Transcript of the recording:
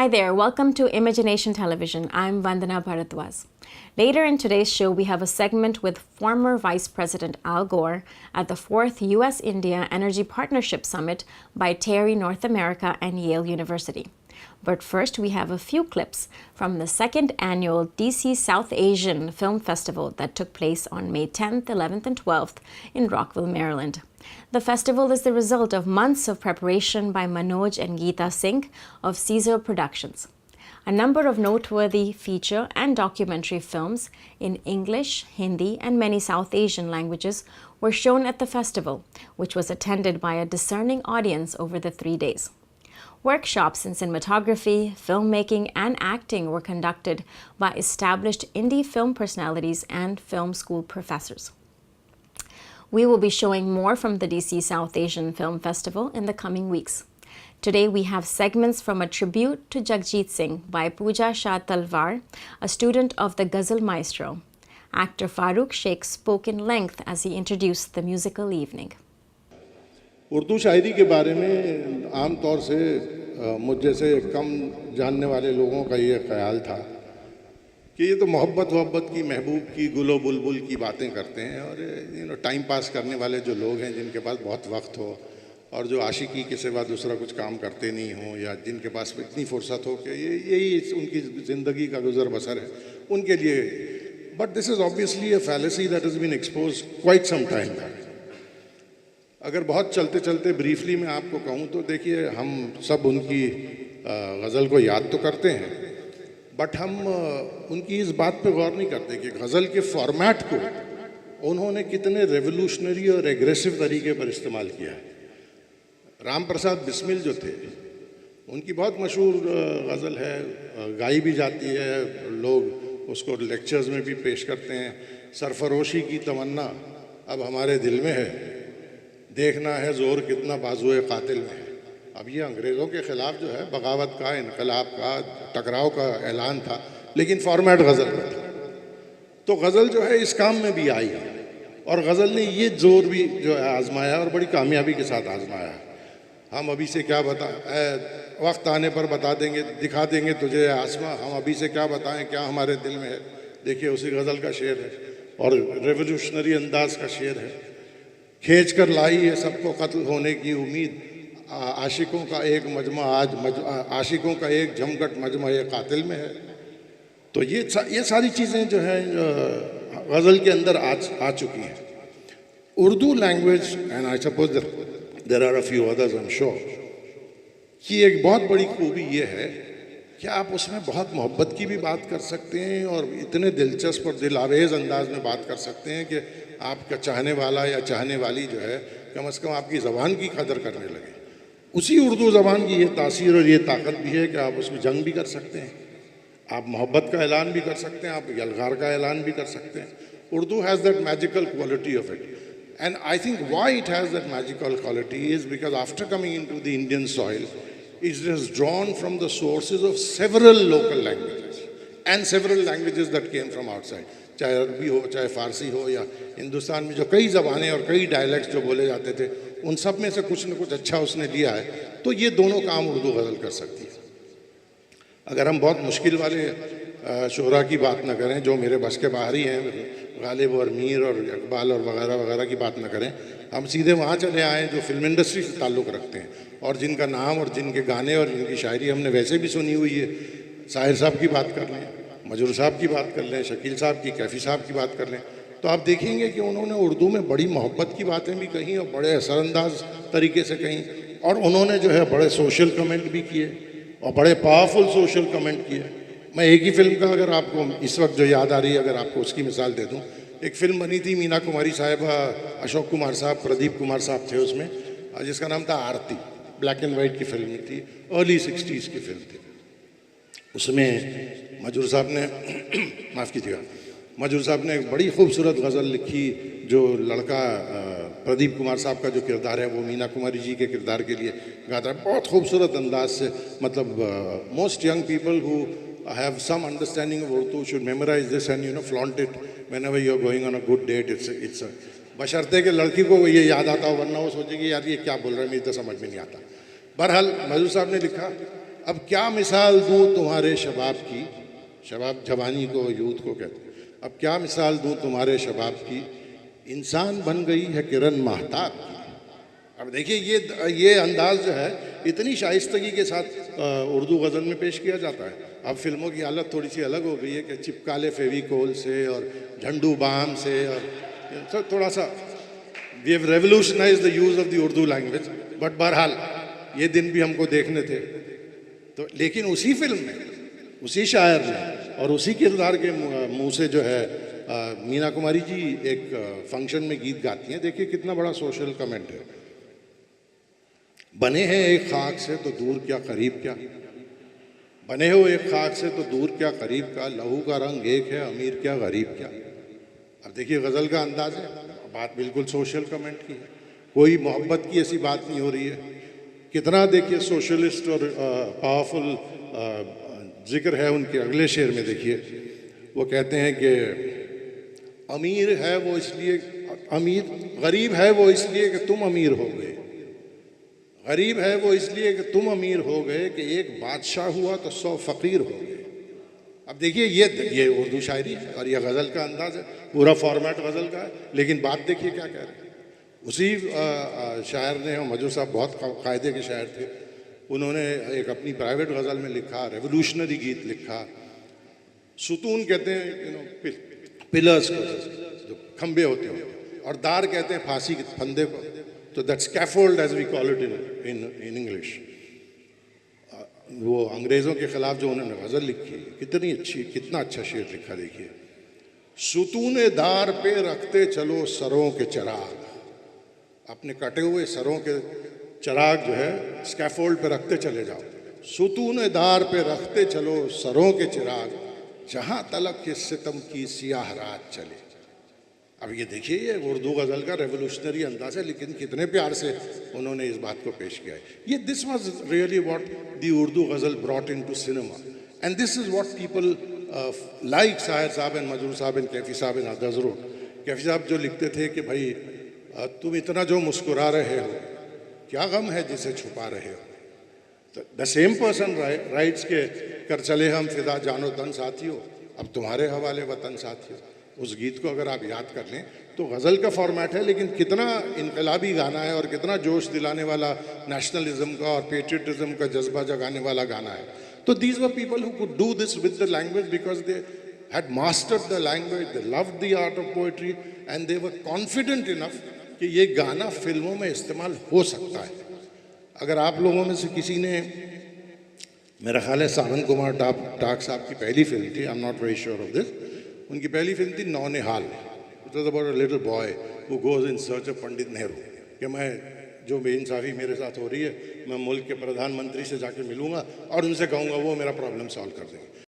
Hi there, welcome to Imagination Television. I'm Vandana Bharadwaj. Later in today's show, we have a segment with former Vice President Al Gore at the 4th U.S.-India Energy Partnership Summit by TERI North America and Yale University. But first, we have a few clips from the second annual DC South Asian Film Festival that took place on May 10th, 11th, and 12th in Rockville, Maryland. The festival is the result of months of preparation by Manoj and Geeta Singh of Caesar Productions. A number of noteworthy feature and documentary films in English, Hindi, and many South Asian languages were shown at the festival, which was attended by a discerning audience over the 3 days. Workshops in cinematography, filmmaking, and acting were conducted by established indie film personalities and film school professors. We will be showing more from the DC South Asian Film Festival in the coming weeks. Today we have segments from a tribute to Jagjit Singh by Pooja Shah Talwar, a student of the Ghazal maestro. Actor Farooq Sheikh spoke in length as he introduced the musical evening. Urdu शायरी के बारे में आम तौर से मुझ जैसे कम जानने वाले लोगों का ये ख्याल था कि ये तो मोहब्बत की महबूब की गुलो बुलबुल की बातें करते हैं और टाइम पास करने वाले जो लोग हैं जिनके पास बहुत वक्त हो और जो आशिकी के सिवा दूसरा कुछ काम करते नहीं हो या जिनके पास इतनी फुर्सत हो कि यही उनकी ज़िंदगी का गुजर बसर है उनके लिए. But this is obviously a fallacy that has been expose quite some time back. अगर बहुत चलते चलते ब्रीफली मैं आपको कहूँ तो देखिए हम सब उनकी गज़ल को याद तो करते हैं बट हम उनकी इस बात पे गौर नहीं करते कि गज़ल के फॉर्मेट को उन्होंने कितने रेवोल्यूशनरी और एग्रेसिव तरीके पर इस्तेमाल किया है. राम प्रसाद बिस्मिल जो थे उनकी बहुत मशहूर गज़ल है, गाई भी जाती है, लोग उसको लेक्चर्स में भी पेश करते हैं. सरफरोशी की तमन्ना अब हमारे दिल में है, देखना है ज़ोर कितना बाजुए कातिल में है. अब ये अंग्रेज़ों के ख़िलाफ़ जो है बगावत का, इनकलाब का, टकराव का ऐलान था लेकिन फॉर्मेट गज़ल का था. तो गज़ल जो है इस काम में भी आई है और गज़ल ने ये ज़ोर भी जो है आज़माया और बड़ी कामयाबी के साथ आज़माया. हम अभी से क्या वक्त आने पर बता देंगे, दिखा देंगे तुझे आसमां, हम अभी से क्या बताएं क्या हमारे दिल में है. देखिए उसी गज़ल का शेर है और रेवोल्यूशनरी अंदाज का शेर है. खींच कर लाई है सबको कत्ल होने की उम्मीद, आशिकों का एक मजमा आज आशिकों का एक जमघट मजमा ये कातिल में है. तो ये सारी चीज़ें जो हैं गज़ल के अंदर आ चुकी हैं. Urdu language and I suppose there are a few others I am sure कि एक बहुत बड़ी खूबी ये है कि आप उसमें बहुत मोहब्बत की भी बात कर सकते हैं और इतने दिलचस्प और दिलावेज़ अंदाज में बात कर सकते हैं कि आपका चाहने वाला या चाहने वाली जो है कम से कम आपकी ज़बान की कदर करने लगे. उसी उर्दू ज़बान की ये तासीर और ये ताकत भी है कि आप उसमें जंग भी कर सकते हैं, आप मोहब्बत का ऐलान भी कर सकते हैं, आप यलगार का ऐलान भी कर सकते हैं. Urdu has that magical quality of it. And I think why it has that magical quality is because after coming in to the Indian soil it is drawn from the sources of several local languages and several languages that came from outside. चाहे अरबी हो, चाहे फ़ारसी हो या हिंदुस्तान में जो कई ज़बानें और कई डायलेक्ट्स जो बोले जाते थे उन सब में से कुछ न कुछ अच्छा उसने लिया है. तो ये दोनों काम उर्दू गज़ल कर सकती है. अगर हम बहुत मुश्किल वाले शुरा की बात न करें जो मेरे बस के बाहर ही हैं, गालिब और मीर और इकबाल और वगैरह वगैरह की बात न करें, हम सीधे वहाँ चले आएँ जो फिल्म इंडस्ट्री से ताल्लुक़ रखते हैं और जिनका नाम और जिनके गाने और जिनकी शायरी हमने वैसे भी सुनी हुई है. साहिर साहब की बात कर लें, मजरूर साहब की बात कर लें, शकील साहब की, कैफ़ी साहब की बात कर लें, तो आप देखेंगे कि उन्होंने उर्दू में बड़ी मोहब्बत की बातें भी कहीं और बड़े असरअंदाज तरीके से कहीं और उन्होंने जो है बड़े सोशल कमेंट भी किए और बड़े पावरफुल सोशल कमेंट किए. मैं एक ही फिल्म का अगर आपको इस वक्त जो याद आ रही है अगर आपको उसकी मिसाल दे दूँ, एक फ़िल्म बनी थी मीना कुमारी साहिबा, अशोक कुमार साहब, प्रदीप कुमार साहब थे उसमें, जिसका नाम था आरती. ब्लैक एंड वाइट की फिल्म थी, अर्ली 60s की फिल्म थी. उसमें मजरूर साहब ने माफ़ कीजिएगा, मजरूर साहब ने एक बड़ी खूबसूरत गज़ल लिखी. जो लड़का प्रदीप कुमार साहब का जो किरदार है वो मीना कुमारी जी के किरदार के लिए गाता है बहुत खूबसूरत अंदाज से. मतलब most young people who have some understanding of Urdu should memorise this and flaunt it whenever you are going on a good date. It's बशर्ते कि लड़की को ये याद आता हो, वरना वो सोचेगी यार ये क्या बोल रहा है, मुझे तो समझ में नहीं आता. बहरहाल मजरूर साहब ने लिखा, अब क्या मिसाल दूँ तुम्हारे शबाब की, शबाब जवानी को, यूथ को कहते हैं। अब क्या मिसाल दूँ तुम्हारे शबाब की, इंसान बन गई है किरण माहताब की। अब देखिए ये अंदाज जो है इतनी शाइस्तगी के साथ उर्दू गज़ल में पेश किया जाता है। अब फिल्मों की हालत थोड़ी सी अलग हो गई है कि चिपकाले फेविकोल से और झंडू बाम से, और थोड़ा सा we have revolutionised the use of the Urdu language. But बहरहाल ये दिन भी हमको देखने थे। तो लेकिन उसी फिल्म में उसी शायर ने और उसी किरदार के मुंह से जो है मीना कुमारी जी एक फंक्शन में गीत गाती हैं। देखिए कितना बड़ा सोशल कमेंट है। बने हैं एक खाक से तो दूर क्या करीब क्या, बने हो एक खाक से तो दूर क्या करीब का, लहू का रंग एक है अमीर क्या गरीब क्या। अब देखिए गज़ल का अंदाज है, बात बिल्कुल सोशल कमेंट की है, कोई मोहब्बत की ऐसी बात नहीं हो रही है। कितना देखिए सोशलिस्ट और पावरफुल जिक्र है उनके अगले शेर में। देखिए वो कहते हैं कि अमीर है वो इसलिए, अमीर गरीब है वो इसलिए कि तुम अमीर हो गए, गरीब है वो इसलिए कि तुम अमीर हो गए, कि एक बादशाह हुआ तो 100 फ़कीर हो गए। अब देखिए ये उर्दू शायरी है और ये गज़ल का अंदाज़ है, पूरा फॉर्मेट गज़ल का है। लेकिन बात देखिए क्या कह रहे हैं। उसी शायर ने, मजरू साहब बहुत कायदे के शायर थे, उन्होंने एक अपनी प्राइवेट गज़ल में लिखा, रेवोल्यूशनरी गीत लिखा। सुतून कहते हैं पिलर्स को, जो खंबे होते हैं, और दार कहते हैं फांसी के फंदे को। तो that scaffold as we call it in English. वो अंग्रेज़ों के ख़िलाफ़ जो उन्होंने गज़ल लिखी, कितनी अच्छी, कितना अच्छा शेर लिखा। देखिए, सुतूने दार पे रखते चलो सरों के चराग, अपने कटे हुए सरों के चराग जो है स्कैफोल्ड पे रखते चले जाओ। सुतूने दार पे रखते चलो सरों के चिराग, जहाँ तलक के सितम की सियाह रात चले। अब ये देखिए ये उर्दू गज़ल का रेवोल्यूशनरी अंदाज है, लेकिन कितने प्यार से उन्होंने इस बात को पेश किया है। ये this was really what the Urdu ghazal brought into cinema, and this is what people like शायर साहब एंड मजरूर साहब एंड कैफी साहब एंड अदर्स रोट। कैफी साहब जो लिखते थे कि भाई तुम इतना जो मुस्कुरा रहे हो, क्या गम है जिसे छुपा रहे हो। द सेम पर्सन राइट्स के कर चले हम फिदा जानो तन साथियों, अब तुम्हारे हवाले वतन साथियों। उस गीत को अगर आप याद कर लें तो गज़ल का फॉर्मेट है, लेकिन कितना इनकलाबी गाना है और कितना जोश दिलाने वाला, नेशनलिज्म का और पेट्रियटिज्म का जज्बा जगाने वाला गाना है। तो these were people who could do this with the language because they had mastered the language, they loved the art of poetry and they were confident enough कि ये गाना फिल्मों में इस्तेमाल हो सकता है। अगर आप लोगों में से किसी ने, मेरा ख्याल है सावन कुमार टाक साहब की पहली फिल्म थी, I am not very sure of this, उनकी पहली फिल्म थी Naunihal. It was about a little boy who goes in search of Pandit Nehru, कि मैं जो बेइंसाफ़ी मेरे साथ हो रही है, मैं मुल्क के प्रधानमंत्री से जाकर मिलूंगा और उनसे कहूँगा वो मेरा प्रॉब्लम सॉल्व कर देंगे।